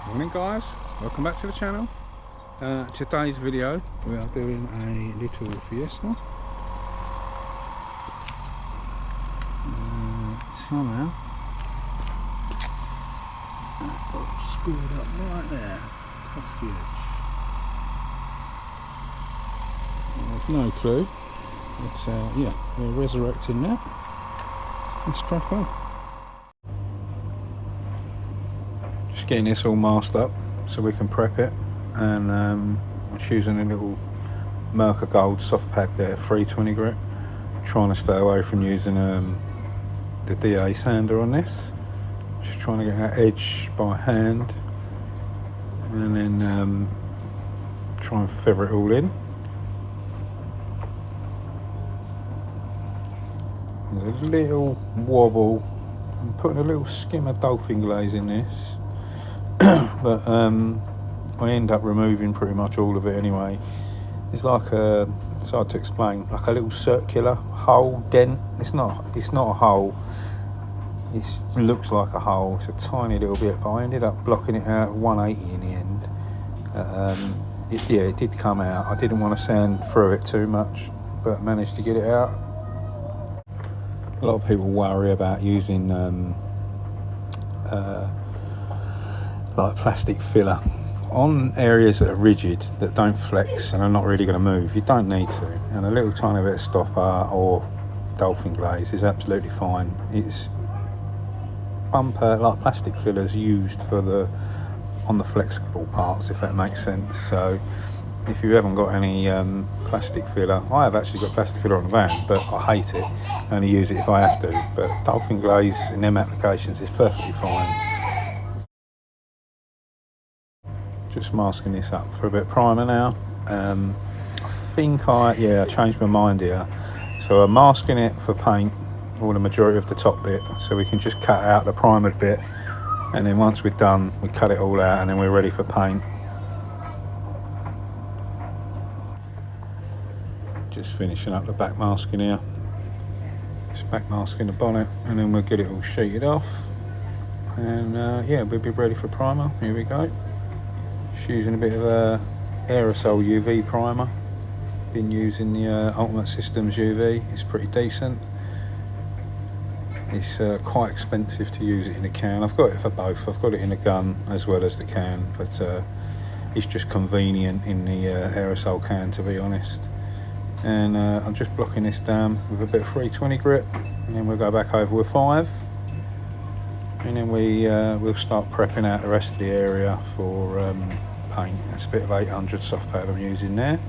Morning guys, welcome back to the channel. Today's video we are doing a little fiesta. Somehow that got screwed up right there across the edge. I've no clue, but yeah, we're resurrecting that. Let's crack on. Just getting this all masked up so we can prep it, and I'm choosing a little Merca Gold soft pad there, 320 grit. Trying to stay away from using the DA sander on this. Just trying to get that edge by hand, and then try and feather it all in. There's a little wobble. I'm putting a little skim of dolphin glaze in this. But I end up removing pretty much all of it anyway. It's like it's hard to explain, like a little circular hole dent. It's not a hole. It looks like a hole. It's a tiny little bit, but I ended up blocking it out at 180 in the end. It did come out. I didn't want to sand through it too much, but managed to get it out. A lot of people worry about using like plastic filler on areas that are rigid, that don't flex and are not really going to move. You don't need to, and a little tiny bit of stopper or dolphin glaze is absolutely fine. It's bumper like plastic fillers used for on the flexible parts, if that makes sense. So if you haven't got any plastic filler, I have actually got plastic filler on the van, but I hate it. I only use it if I have to. But dolphin glaze in them applications is perfectly fine. Just masking this up for a bit of primer now. I think I changed my mind here. So I'm masking it for paint, or the majority of the top bit, so we can just cut out the primered bit, and then once we're done, we cut it all out, and then we're ready for paint. Just finishing up the back masking here. Just back masking the bonnet, and then we'll get it all sheeted off, and yeah, we'll be ready for primer. Here we go. Just using a bit of a aerosol UV primer. Been using the Ultimate Systems UV. It's pretty decent. It's quite expensive to use it in a can. I've got it for both. I've got it in a gun as well as the can, but it's just convenient in the aerosol can, to be honest. And I'm just blocking this down with a bit of 320 grit, and then we'll go back over with 5, and then we'll start prepping out the rest of the area for paint. That's a bit of 800 soft pad I'm using there,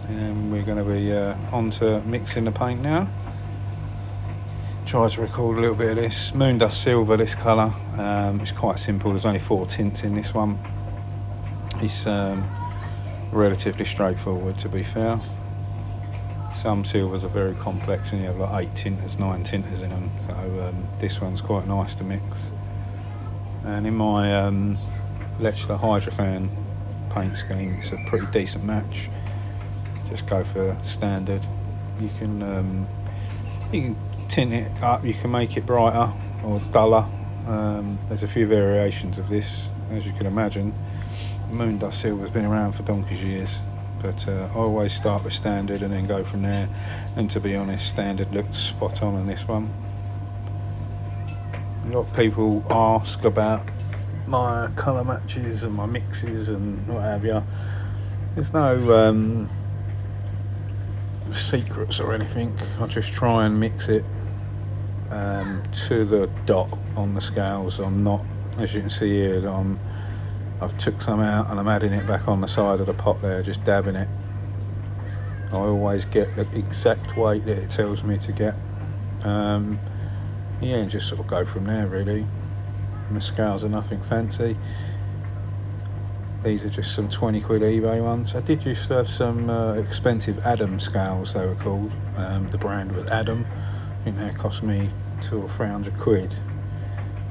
and we're going to be on to mixing the paint now. Try to record a little bit of this moon dust silver, this colour. It's quite simple. There's only 4 tints in this one. It's relatively straightforward, to be fair. Some silvers are very complex, and you have like 8 tinters, 9 tinters in them, so this one's quite nice to mix. And in my Lecturer Hydrofan paint scheme, it's a pretty decent match. Just go for standard. You can tint it up, you can make it brighter or duller. There's a few variations of this, as you can imagine. Moon dust silver's been around for donkey's years, but I always start with standard and then go from there. And to be honest, standard looked spot on this one. A lot of people ask about my colour matches and my mixes and what have you. There's no secrets or anything. I just try and mix it to the dot on the scales. I'm not, as you can see here, I've took some out and I'm adding it back on the side of the pot there, just dabbing it. I always get the exact weight that it tells me to get. Yeah, and just sort of go from there really. And the scales are nothing fancy. These are just some 20 quid eBay ones. I did used to have some expensive Adam scales, they were called. The brand was Adam. I think they cost me 200 or 300 quid.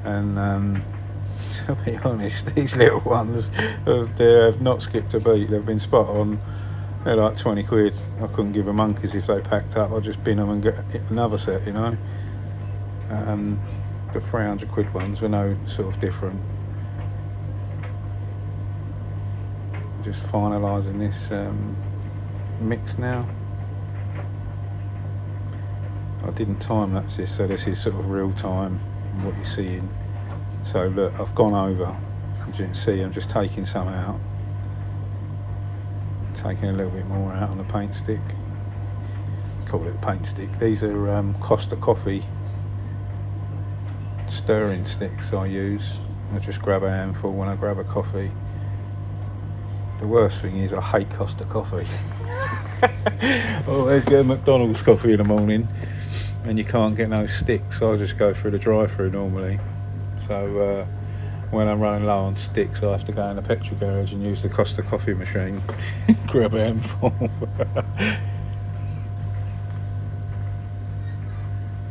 And to be honest, these little ones, they have not skipped a beat. They've been spot on. They're like 20 quid. I couldn't give a monkeys if they packed up. I'd just bin them and get another set, you know. the 300 quid ones were no sort of different. Just finalising this mix now. I didn't time lapse this, so this is sort of real time what you're seeing. So look, I've gone over, as you can see I'm just taking some out, taking a little bit more out on the paint stick. Call it a paint stick. These are Costa Coffee stirring sticks I use. I just grab a handful when I grab a coffee. The worst thing is I hate Costa Coffee. Always get McDonald's coffee in the morning and you can't get no sticks, so I just go through the drive-through normally. So when I'm running low on sticks I have to go in the petrol garage and use the Costa Coffee machine. Grab a handful.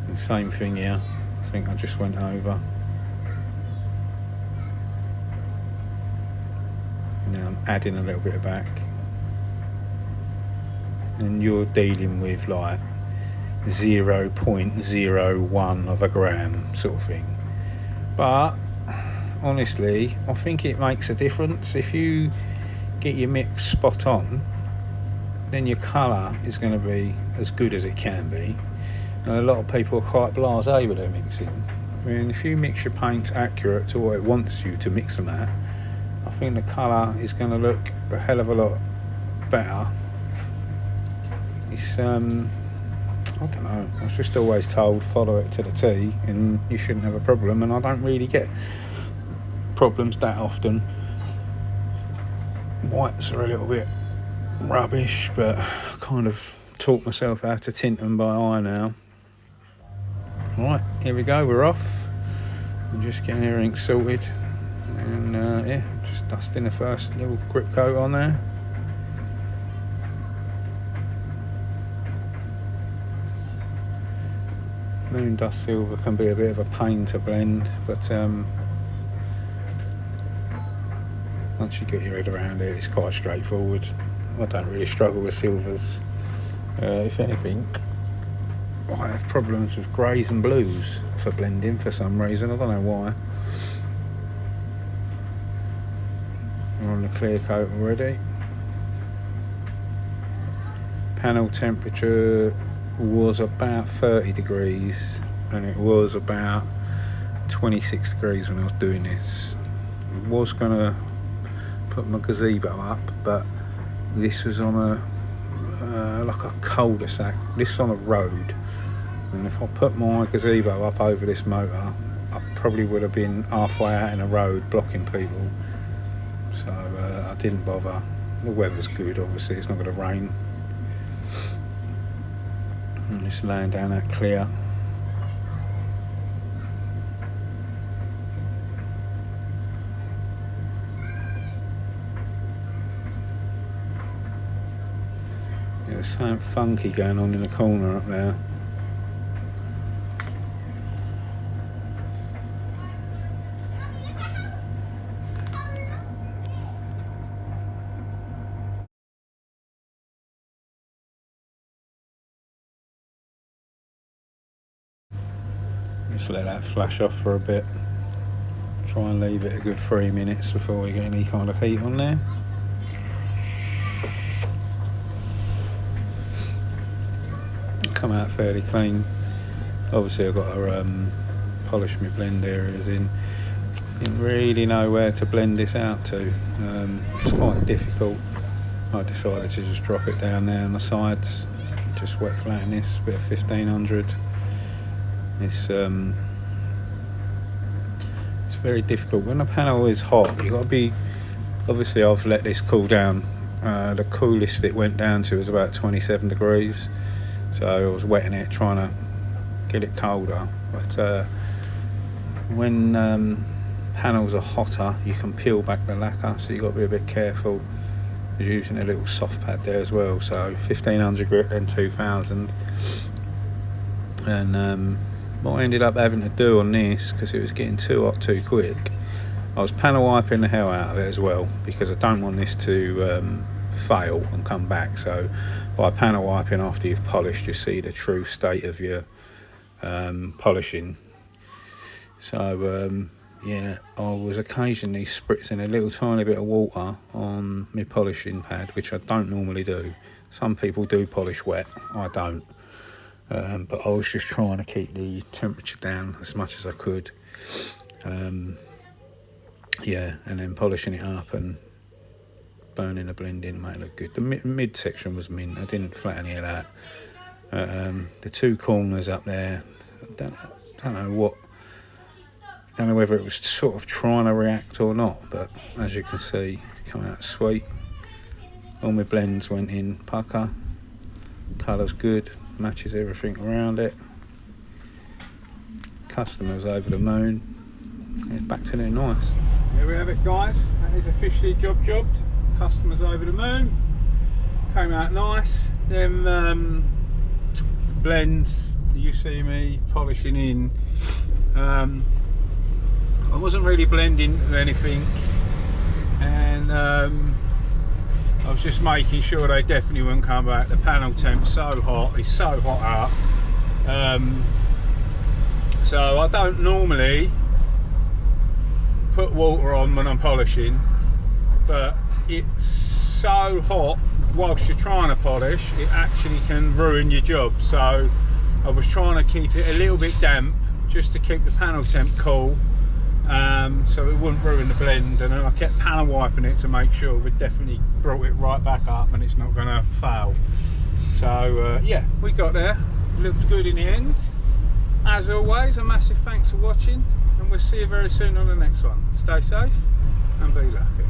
The same thing here. I think I just went over. Now I'm adding a little bit back, and you're dealing with like 0.01 of a gram sort of thing. But honestly, I think it makes a difference. If you get your mix spot on, then your colour is going to be as good as it can be. And a lot of people are quite blasé with their mixing. I mean, if you mix your paints accurate to what it wants you to mix them at, I think the colour is going to look a hell of a lot better. It's I don't know, I was just always told follow it to the T and you shouldn't have a problem, and I don't really get problems that often. Whites are a little bit rubbish, but I kind of taught myself how to tint them by eye now. Right, here we go, we're off. I'm just getting everything sorted, and yeah, just dusting the first little grip coat on there. Moon Dust Silver can be a bit of a pain to blend, but once you get your head around it, it's quite straightforward. I don't really struggle with silvers. If anything, I have problems with greys and blues for blending for some reason. I don't know why. We're on the clear coat already. Panel temperature was about 30 degrees and it was about 26 degrees when I was doing this. I was going to put my gazebo up, but this was on a like a cul-de-sac. This is on a road, and if I put my gazebo up over this motor, I probably would have been halfway out in a road blocking people. So I didn't bother. The weather's good, obviously it's not going to rain. I'm just laying down that clear. There's something funky going on in the corner up there. Just let that flash off for a bit. Try and leave it a good 3 minutes before we get any kind of heat on there. Come out fairly clean. Obviously I've got to polish my blend areas in. Didn't really know where to blend this out to. It's quite difficult. I decided to just drop it down there on the sides, just wet flatten this, bit of 1500. It's very difficult when the panel is hot. You've got to be, obviously I've let this cool down. The coolest it went down to was about 27 degrees, so I was wetting it trying to get it colder. But when panels are hotter, you can peel back the lacquer, so you've got to be a bit careful. I was using a little soft pad there as well, so 1500 grit, then 2000. And what I ended up having to do on this, because it was getting too hot too quick, I was panel wiping the hell out of it as well, because I don't want this to fail and come back. So by panel wiping after you've polished, you see the true state of your polishing. So yeah, I was occasionally spritzing a little tiny bit of water on my polishing pad, which I don't normally do. Some people do polish wet, I don't. But I was just trying to keep the temperature down as much as I could. Yeah, and then polishing it up and burning the blend in to make it look good. The mid section was mint, I didn't flat any of that. The two corners up there, I don't know whether it was sort of trying to react or not, but as you can see, it's come out sweet. All my blends went in pucker, colour's good, matches everything around it. Customers over the moon. It's back to their nice. There we have it, guys. That is officially jobbed. Customers over the moon. Came out nice. Them blends you see me polishing in. I wasn't really blending anything, and I was just making sure they definitely wouldn't come back. The panel temp's so hot, it's so hot out. So I don't normally put water on when I'm polishing, but it's so hot whilst you're trying to polish, it actually can ruin your job. So I was trying to keep it a little bit damp just to keep the panel temp cool, so it wouldn't ruin the blend, and then I kept panel wiping it to make sure we definitely brought it right back up and it's not going to fail. So yeah, we got there. It looked good in the end. As always, a massive thanks for watching, and we'll see you very soon on the next one. Stay safe and be lucky.